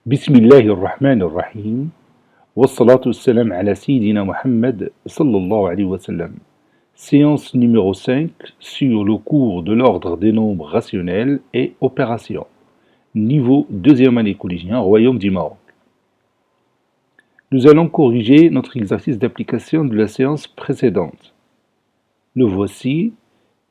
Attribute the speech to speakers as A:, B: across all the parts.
A: بسم الله الرحمن الرحيم والصلاة والسلام على سيدنا Mohammed sallallahu alayhi wa sallam. Séance numéro 5 sur le cours de l'ordre des nombres rationnels et opérations. Niveau deuxième année collégien, Royaume du Maroc. Nous allons corriger notre exercice d'application de la séance précédente. Le voici.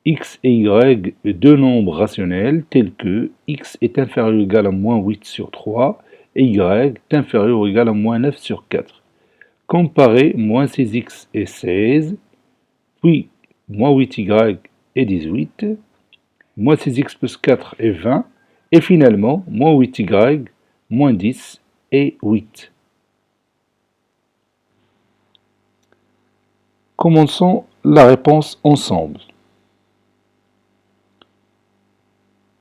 A: X et Y, deux nombres rationnels tels que x est inférieur ou égal à moins 8 sur 3 et y est inférieur ou égal à moins 9 sur 4. Comparez moins 6x et 16, puis moins 8y et 18, moins 6x plus 4 et 20, et finalement moins 8y, moins 10 et 8. Commençons la réponse ensemble.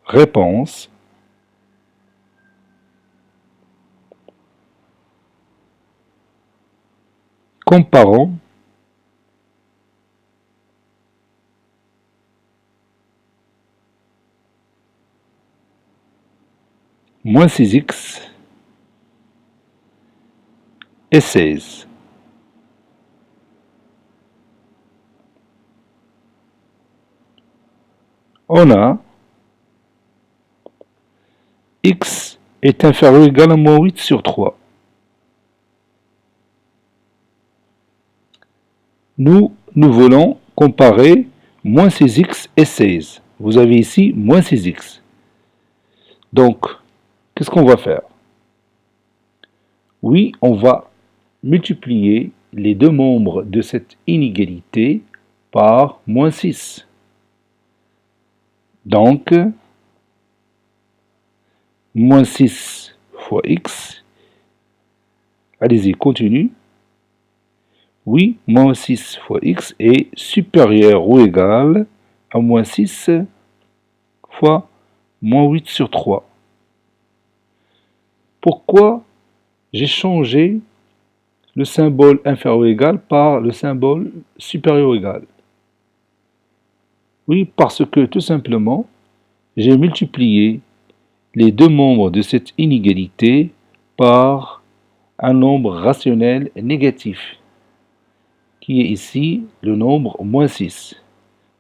A: Réponse. Comparons moins 6x et 16. On a x est inférieur ou égal à moins 8 sur 3. Nous voulons comparer moins 6x et 16. Vous avez ici moins 6x. Donc, qu'est-ce qu'on va faire? Oui, on va multiplier les deux membres de cette inégalité par moins 6. Donc, moins 6 fois x. Allez-y, continue. Oui, moins 6 fois x est supérieur ou égal à moins 6 fois moins 8 sur 3. Pourquoi j'ai changé le symbole inférieur ou égal par le symbole supérieur ou égal? Oui, parce que tout simplement, j'ai multiplié les deux membres de cette inégalité par un nombre rationnel négatif, qui est ici le nombre moins 6.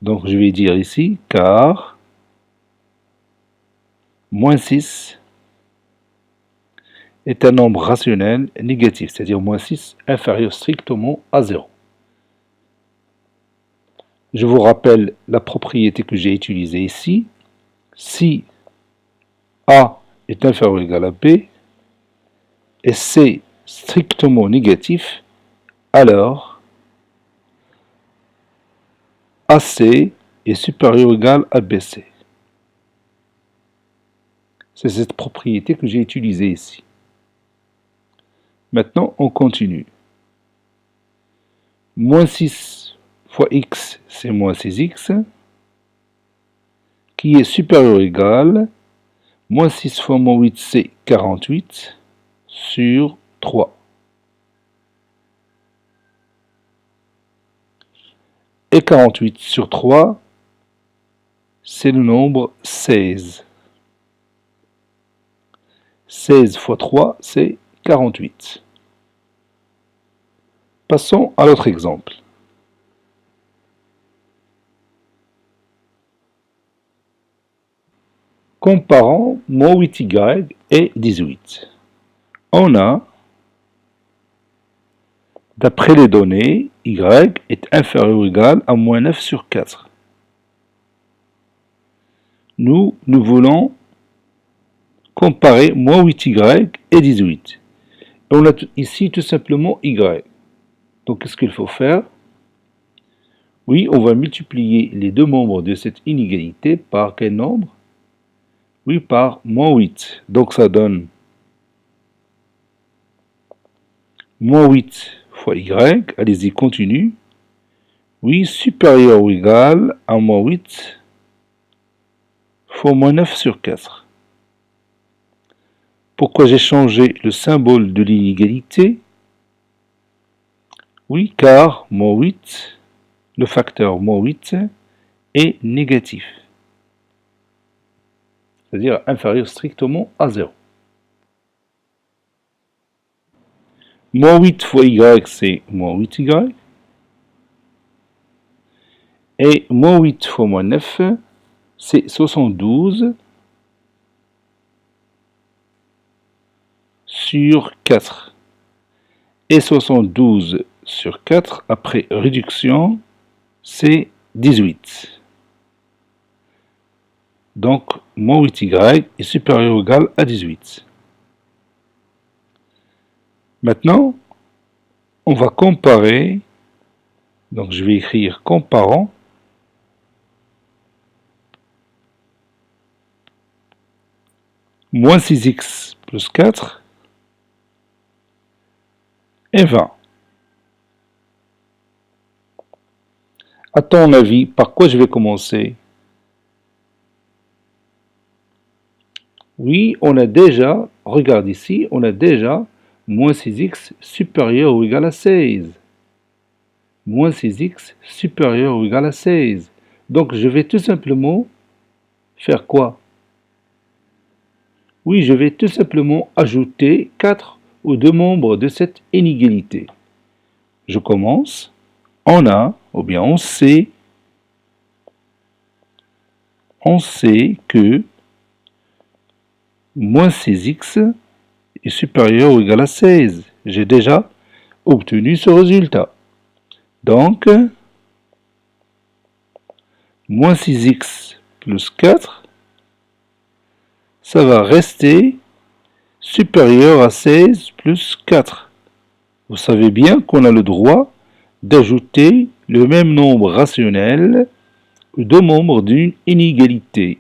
A: Donc je vais dire ici, car moins 6 est un nombre rationnel négatif, c'est-à-dire moins 6 inférieur strictement à 0. Je vous rappelle la propriété que j'ai utilisée ici. Si A est inférieur ou égal à B et C strictement négatif, alors AC est supérieur ou égal à BC. C'est cette propriété que j'ai utilisée ici. Maintenant, on continue. Moins 6 fois x, c'est moins 6x, qui est supérieur ou égal, moins 6 fois moins 8, c'est 48, sur 3. Et 48 sur 3, c'est le nombre 16. 16 fois 3, c'est 48. Passons à l'autre exemple. Comparons moins 8y et 18. On a, d'après les données, y est inférieur ou égal à moins 9 sur 4. Nous voulons comparer moins 8y et 18. On a ici tout simplement y. Donc qu'est-ce qu'il faut faire? Oui, on va multiplier les deux membres de cette inégalité par quel nombre? Oui, par moins 8. Donc ça donne moins 8 fois y. Allez-y, continue. Oui, supérieur ou égal à moins 8 fois moins 9 sur 4. Pourquoi j'ai changé le symbole de l'inégalité? Oui, car moins 8, le facteur moins 8, est négatif. C'est-à-dire inférieur strictement à 0. Moins 8 fois y, c'est moins 8y. Et moins 8 fois moins 9, c'est 72 sur 4. Et 72 sur 4, après réduction, c'est 18. Donc, moins 8y est supérieur ou égal à 18. Maintenant, on va comparer. Donc, je vais écrire comparant. Moins 6x plus 4 et 20. À ton avis, par quoi je vais commencer? Oui, on a déjà, regarde ici, on a déjà moins 6x supérieur ou égal à 16. Moins 6x supérieur ou égal à 16. Donc, je vais tout simplement faire quoi? Oui, je vais tout simplement ajouter 4 aux deux membres de cette inégalité. Je commence. On a, ou bien on sait que moins 6x est supérieur ou égal à 16. J'ai déjà obtenu ce résultat. Donc, moins 6x plus 4, ça va rester supérieur à 16 plus 4. Vous savez bien qu'on a le droit d'ajouter le même nombre rationnel aux deux membres d'une inégalité.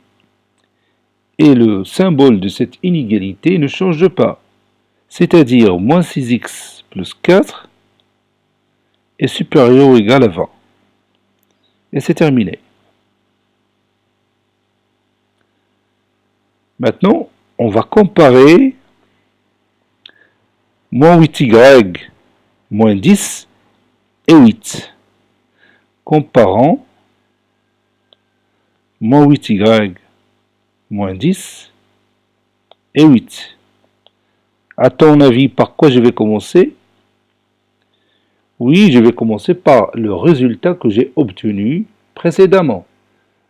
A: Et le symbole de cette inégalité ne change pas. C'est-à-dire moins 6x plus 4 est supérieur ou égal à 20. Et c'est terminé. Maintenant, on va comparer moins 8y moins 10 et 8. Comparant moins 8y moins 10 et 8. À ton avis, par quoi je vais commencer? Oui, je vais commencer par le résultat que j'ai obtenu précédemment.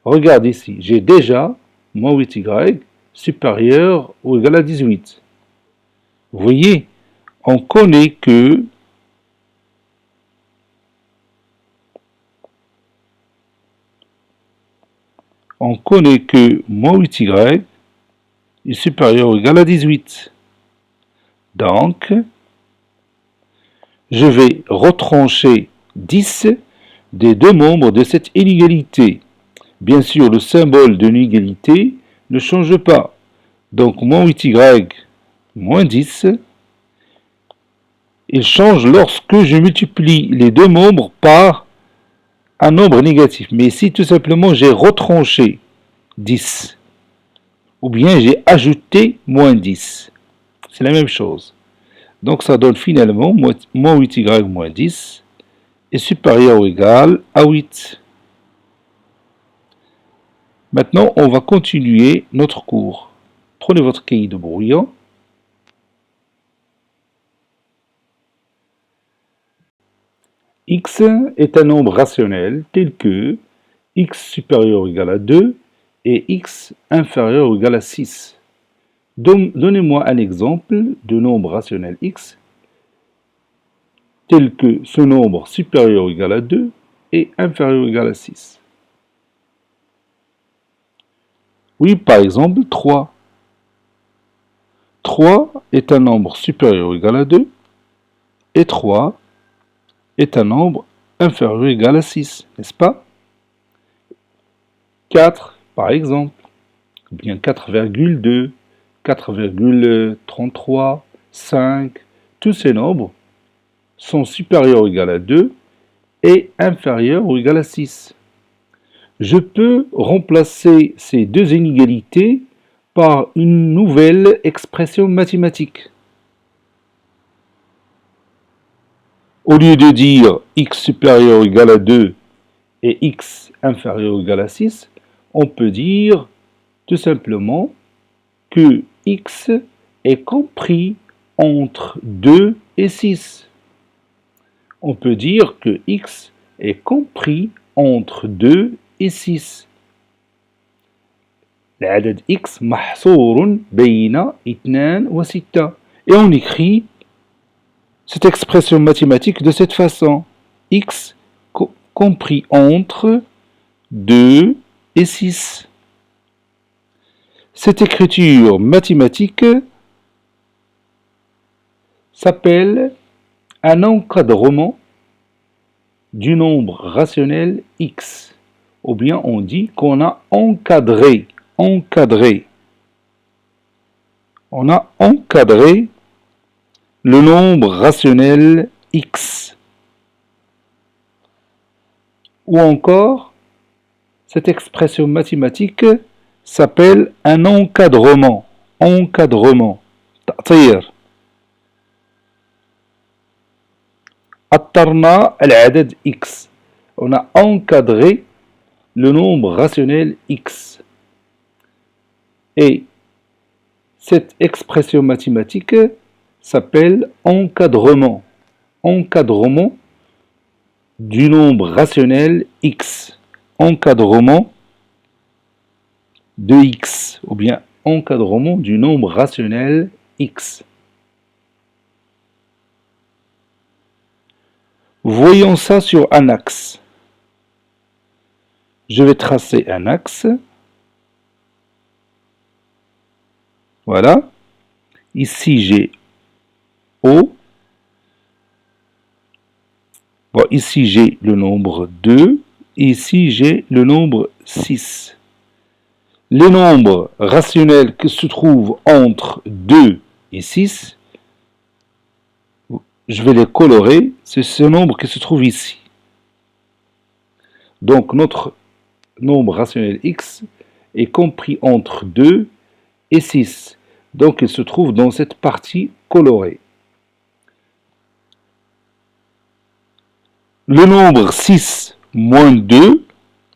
A: Regarde ici, j'ai déjà moins 8y supérieur ou égal à 18. Vous voyez, on connaît que moins 8y est supérieur ou égal à 18. Donc, je vais retrancher 10 des deux membres de cette inégalité. Bien sûr, le symbole de l'égalité ne change pas. Donc, moins 8y moins 10, il change lorsque je multiplie les deux membres par un nombre négatif. Mais ici, tout simplement, j'ai retranché 10. Ou bien j'ai ajouté moins 10. C'est la même chose. Donc, ça donne finalement moins 8y moins 10 est supérieur ou égal à 8. Maintenant, on va continuer notre cours. Prenez votre cahier de brouillon. X est un nombre rationnel tel que x supérieur ou égal à 2 et x inférieur ou égal à 6. Donnez-moi un exemple de nombre rationnel x tel que ce nombre supérieur ou égal à 2 et inférieur ou égal à 6. Oui, par exemple, 3. 3 est un nombre supérieur ou égal à 2 et 3 est un nombre inférieur ou égal à 6, n'est-ce pas? 4, par exemple, ou bien 4,2, 4,33, 5, tous ces nombres sont supérieurs ou égal à 2 et inférieurs ou égal à 6. Je peux remplacer ces deux inégalités par une nouvelle expression mathématique. Au lieu de dire x supérieur ou égal à 2 et x inférieur ou égal à 6, on peut dire tout simplement que x est compris entre 2 et 6. On peut dire que x est compris entre 2 et 6. العدد x محصور بين 2 و 6. Et on écrit cette expression mathématique de cette façon. X compris entre 2 et 6. Cette écriture mathématique s'appelle un encadrement du nombre rationnel x. Ou bien on dit qu'on a encadré. On a encadré le nombre rationnel x. Ou encore, cette expression mathématique s'appelle un encadrement. تعطير. عطرنا العدد x. On a encadré le nombre rationnel x. Et cette expression mathématique s'appelle encadrement. Encadrement du nombre rationnel x. Encadrement de x, ou bien encadrement du nombre rationnel x. Voyons ça sur un axe. Je vais tracer un axe. Voilà. Ici, j'ai O. Bon, ici, j'ai le nombre 2. Ici, j'ai le nombre 6. Les nombres rationnels qui se trouvent entre 2 et 6, je vais les colorer. C'est ce nombre qui se trouve ici. Donc, notre nombre rationnel x est compris entre 2 et 6. Donc, il se trouve dans cette partie colorée. Le nombre 6 moins 2,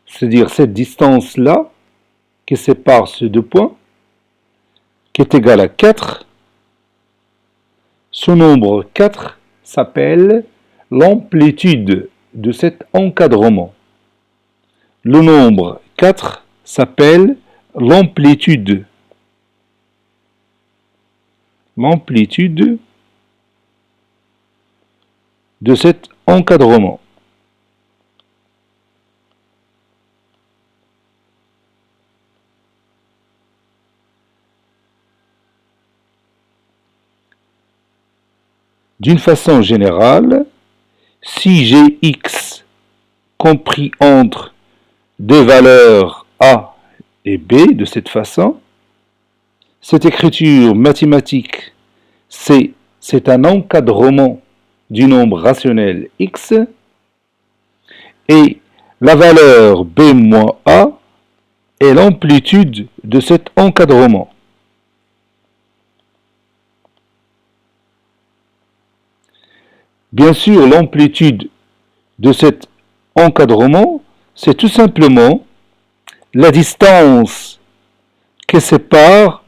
A: c'est-à-dire cette distance-là, qui sépare ces deux points, qui est égal à 4, ce nombre 4 s'appelle l'amplitude de cet encadrement. Le nombre 4 s'appelle l'amplitude. L'amplitude de cet encadrement. D'une façon générale, si j'ai x compris entre deux valeurs a et b de cette façon, cette écriture mathématique, c'est un encadrement du nombre rationnel x, et la valeur b moins a est l'amplitude de cet encadrement. Bien sûr, l'amplitude de cet encadrement, c'est tout simplement la distance qui sépare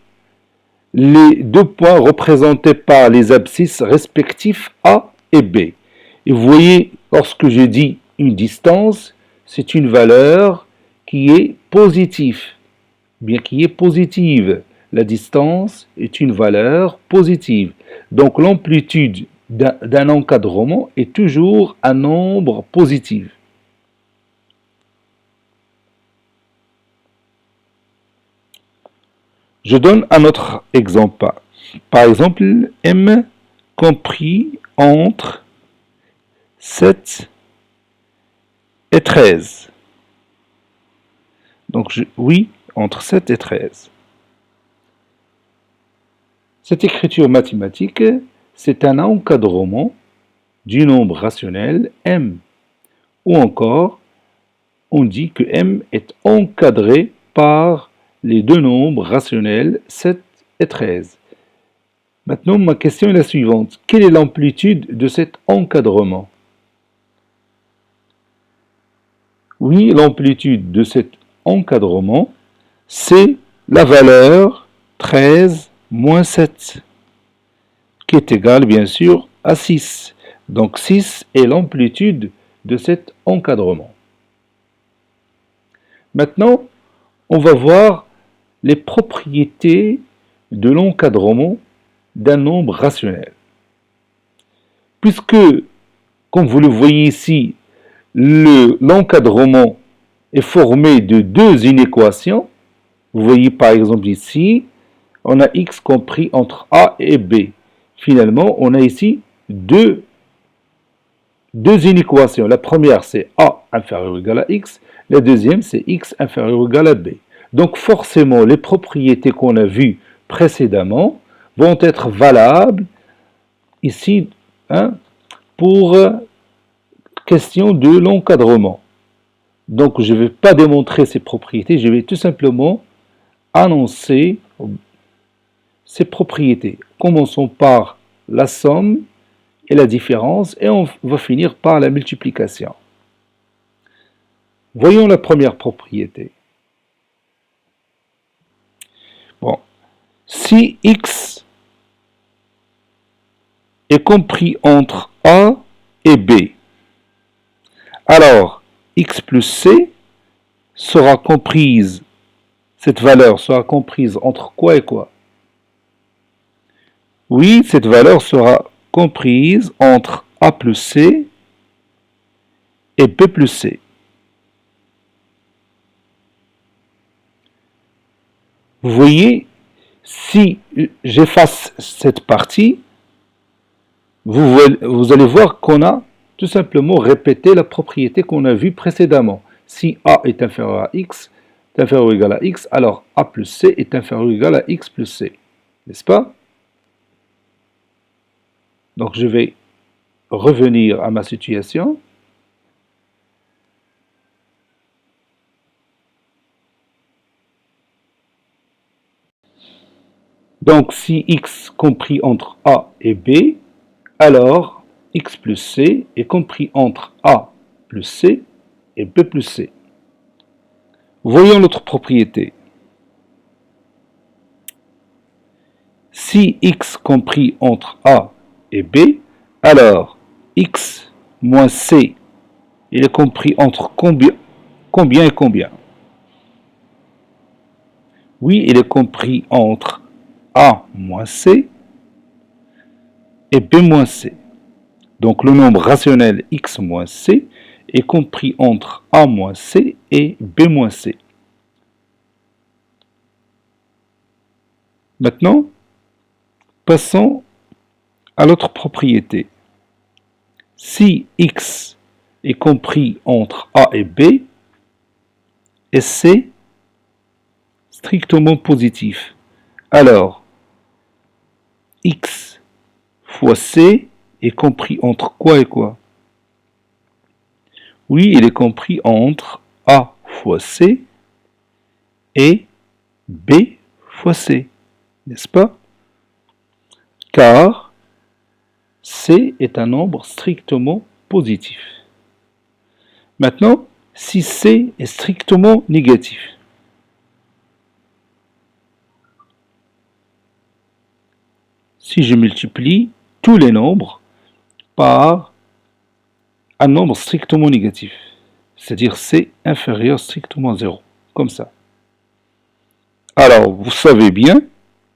A: les deux points représentés par les abscisses respectifs A et B. Et vous voyez, lorsque je dis une distance, c'est une valeur qui est positive. Bien qui est positive. La distance est une valeur positive. Donc l'amplitude d'un encadrement est toujours un nombre positif. Je donne un autre exemple. Par exemple, m compris entre 7 et 13. Donc, oui, entre 7 et 13. Cette écriture mathématique, c'est un encadrement du nombre rationnel m. Ou encore, on dit que m est encadré par les deux nombres rationnels 7 et 13. Maintenant, ma question est la suivante. Quelle est l'amplitude de cet encadrement? Oui, l'amplitude de cet encadrement, c'est la valeur 13 moins 7, qui est égale, bien sûr, à 6. Donc 6 est l'amplitude de cet encadrement. Maintenant, on va voir les propriétés de l'encadrement d'un nombre rationnel. Puisque, comme vous le voyez ici, l'encadrement est formé de deux inéquations. Vous voyez par exemple ici, on a x compris entre a et b. Finalement, on a ici deux inéquations. La première, c'est a inférieur ou égal à x. La deuxième, c'est x inférieur ou égal à b. Donc forcément, les propriétés qu'on a vues précédemment vont être valables ici pour question de l'encadrement. Donc je ne vais pas démontrer ces propriétés, je vais tout simplement annoncer ces propriétés. Commençons par la somme et la différence et on va finir par la multiplication. Voyons la première propriété. Bon, si x est compris entre a et b, alors x plus c sera comprise, cette valeur sera comprise entre quoi et quoi? Oui, cette valeur sera comprise entre a plus c et b plus c. Vous voyez, si j'efface cette partie, vous allez voir qu'on a tout simplement répété la propriété qu'on a vue précédemment. Si a est inférieur à x, est inférieur ou égal à x, alors a plus c est inférieur ou égal à x plus c. N'est-ce pas? Donc je vais revenir à ma situation. Donc si x compris entre a et b, alors x plus c est compris entre a plus c et b plus c. Voyons l'autre propriété. Si x compris entre a et b, alors x moins c, il est compris entre combien et combien? Oui, il est compris entre a moins c et b moins c. Donc le nombre rationnel x moins c est compris entre a moins c et b moins c. Maintenant, passons à l'autre propriété. Si x est compris entre a et b, et c strictement positif, alors x fois c est compris entre quoi et quoi? Oui, il est compris entre a fois c et b fois c, n'est-ce pas? Car c est un nombre strictement positif. Maintenant, si c est strictement négatif, si je multiplie tous les nombres par un nombre strictement négatif, c'est-à-dire c inférieur strictement à 0, comme ça. Alors, vous savez bien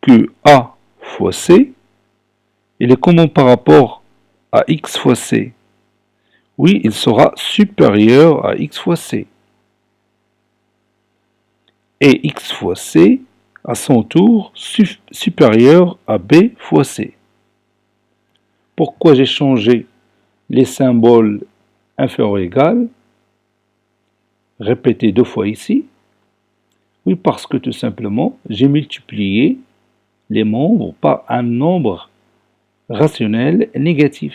A: que a fois c, il est comment par rapport à x fois c? Oui, il sera supérieur à x fois c. Et x fois c, à son tour, supérieur à b fois c. Pourquoi j'ai changé les symboles inférieur ou égal, répété deux fois ici? Oui, parce que tout simplement, j'ai multiplié les membres par un nombre rationnel négatif.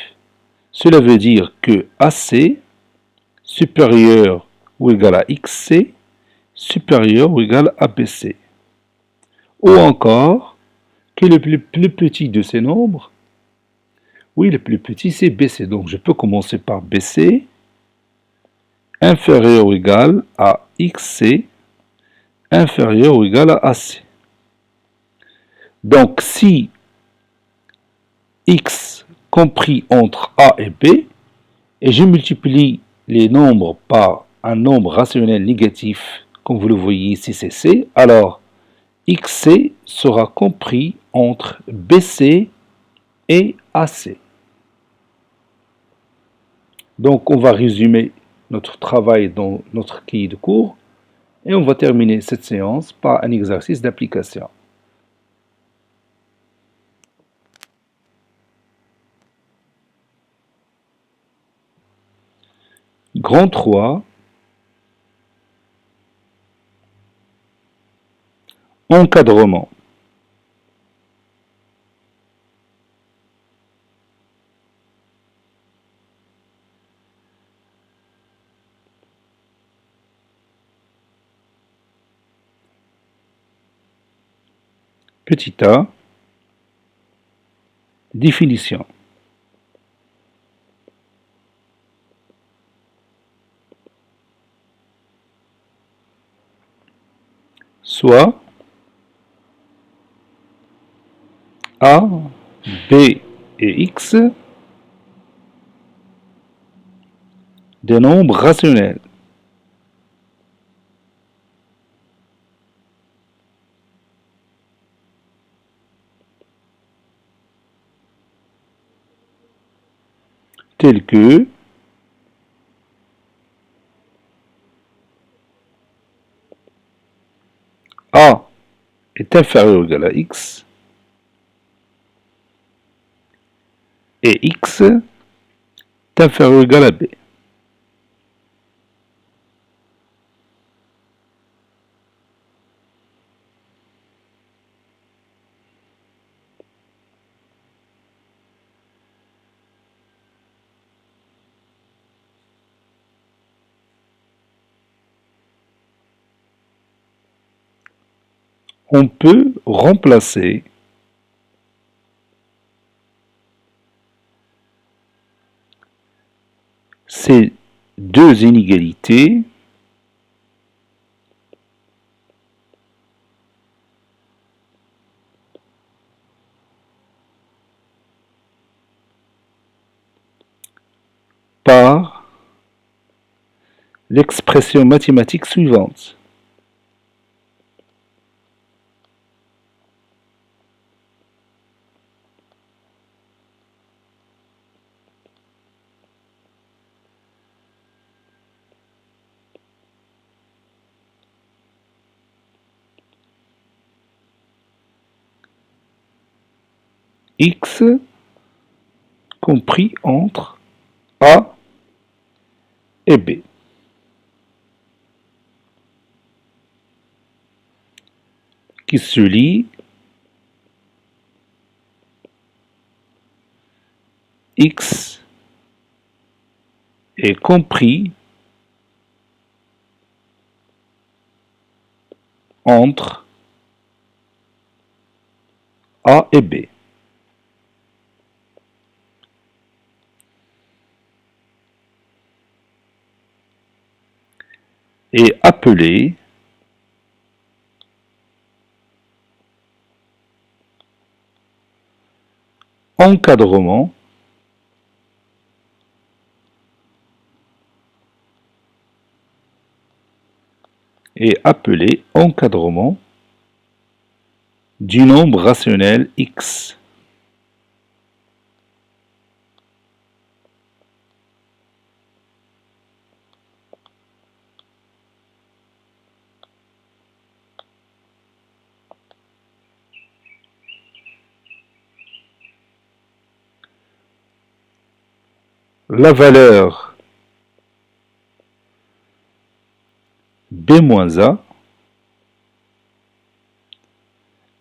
A: Cela veut dire que AC supérieur ou égal à XC supérieur ou égal à BC. Ou encore, quel est le plus petit de ces nombres? Oui, le plus petit c'est BC. Donc je peux commencer par BC inférieur ou égal à XC inférieur ou égal à AC. Donc si x compris entre A et B, et je multiplie les nombres par un nombre rationnel négatif, comme vous le voyez ici, c'est C, alors XC sera compris entre BC et AC. Donc on va résumer notre travail dans notre cahier de cours et on va terminer cette séance par un exercice d'application. Grand 3, encadrement. Petit a, définition. Soit A, B et X des nombres rationnels. Tels que A est inférieur ou égal à X et X est inférieur ou égal à B. On peut remplacer ces deux inégalités par l'expression mathématique suivante. X compris entre A et B. Qui se lie X est compris entre A et B. Et appelé encadrement et appelé encadrement du nombre rationnel X. La valeur B-A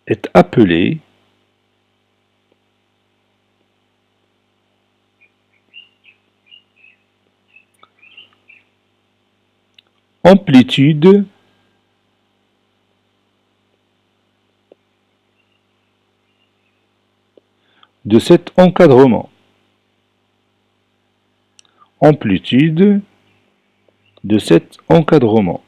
A: est appelée amplitude de cet encadrement. Amplitude de cet encadrement.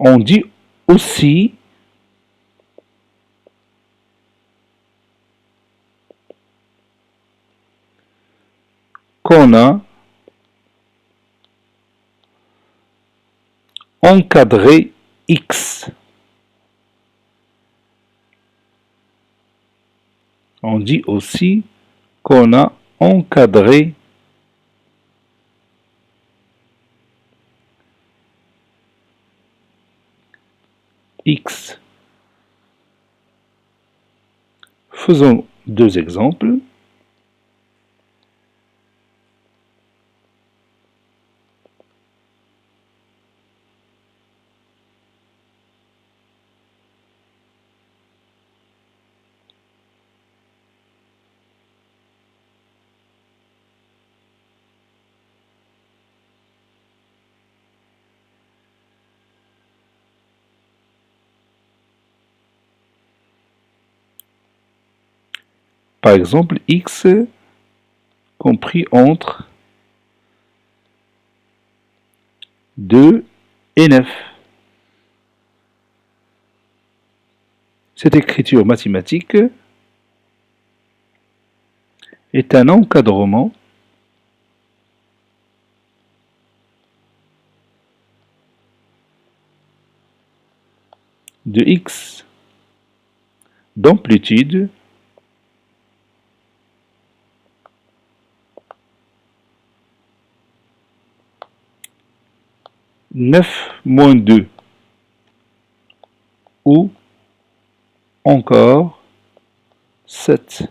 A: On dit aussi qu'on a encadré X. On dit aussi qu'on a encadré X. Faisons deux exemples. Par exemple, X compris entre 2 et 9. Cette écriture mathématique est un encadrement de X d'amplitude moins 2 ou encore 7.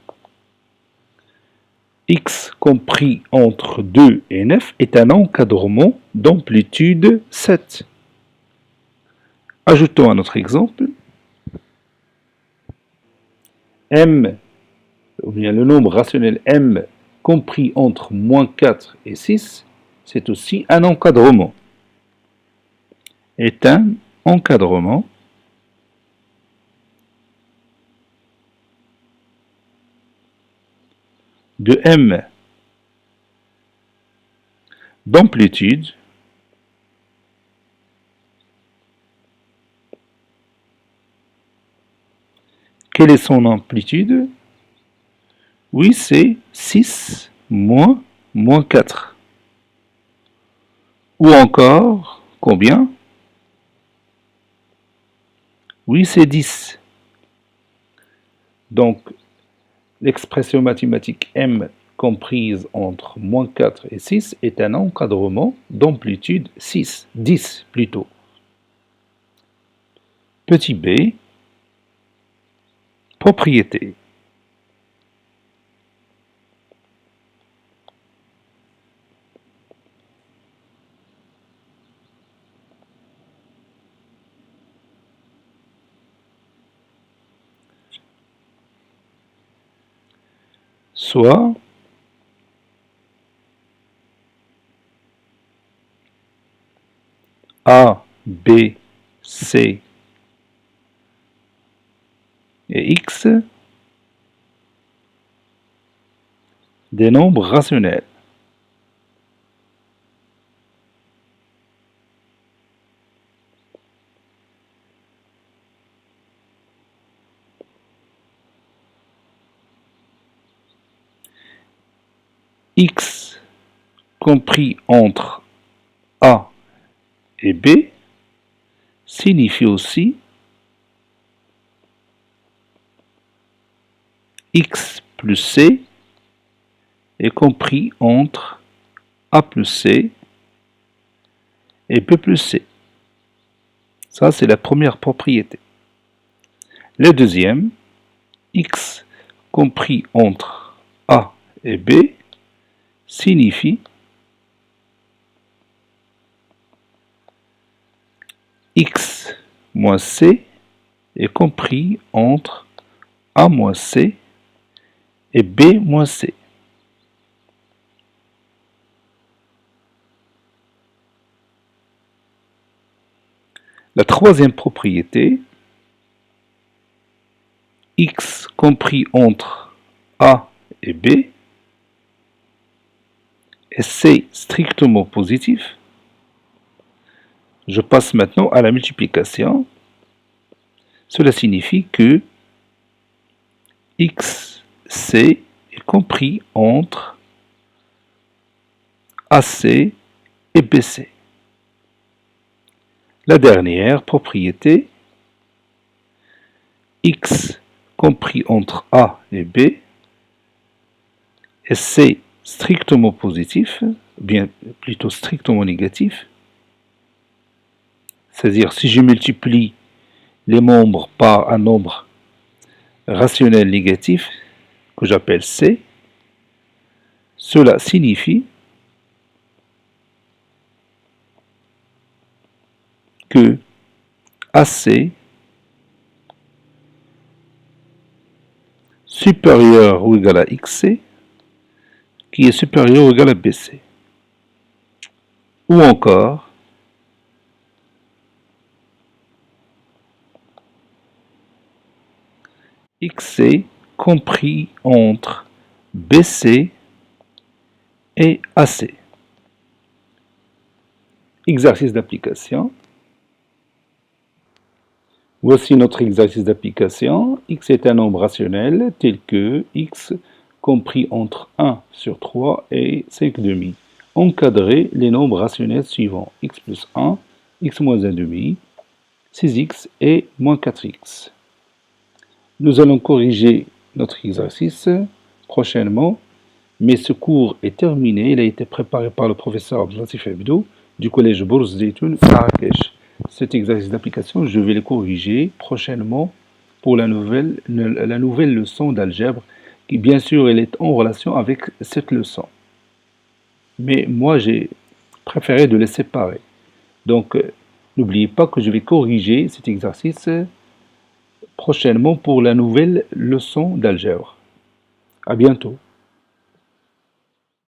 A: X compris entre 2 et 9 est un encadrement d'amplitude 7. Ajoutons un autre exemple. M, ou bien le nombre rationnel M compris entre moins 4 et 6, c'est aussi un encadrement. Est un encadrement de M d'amplitude Quelle est son amplitude? Oui, c'est 6 moins 4. Ou encore, combien? Oui, c'est 10. Donc, l'expression mathématique M comprise entre moins 4 et 6 est un encadrement d'amplitude 6, 10 plutôt. Petit b, propriété. Soit A, B, C et X des nombres rationnels. X compris entre A et B signifie aussi X plus C est compris entre A plus C et B plus C. Ça, c'est la première propriété. La deuxième, X compris entre A et B signifie X moins C est compris entre A moins C et B moins C. La troisième propriété, X compris entre A et B, et C strictement positif, Je passe maintenant à la multiplication. Cela signifie que XC est compris entre AC et BC. La dernière propriété, X compris entre A et B, et C strictement positif, bien plutôt strictement négatif, c'est-à-dire si je multiplie les membres par un nombre rationnel négatif, que j'appelle C, cela signifie que AC supérieur ou égal à XC qui est supérieur ou égal à BC. Ou encore, XC compris entre BC et AC. Exercice d'application. Voici notre exercice d'application. X est un nombre rationnel tel que X compris entre 1 sur 3 et 5 demi. Encadrez les nombres rationnels suivants. X plus 1, X moins 1 demi, 6X et moins 4X. Nous allons corriger notre exercice prochainement, mais ce cours est terminé. Il a été préparé par le professeur Abdelatif Hebdo du collège Bourse Zeytoun à Marrakech. Cet exercice d'application, je vais le corriger prochainement pour la nouvelle leçon d'algèbre, qui bien sûr elle est en relation avec cette leçon. Mais moi j'ai préféré de les séparer. Donc n'oubliez pas que je vais corriger cet exercice prochainement pour la nouvelle leçon d'algèbre. À bientôt.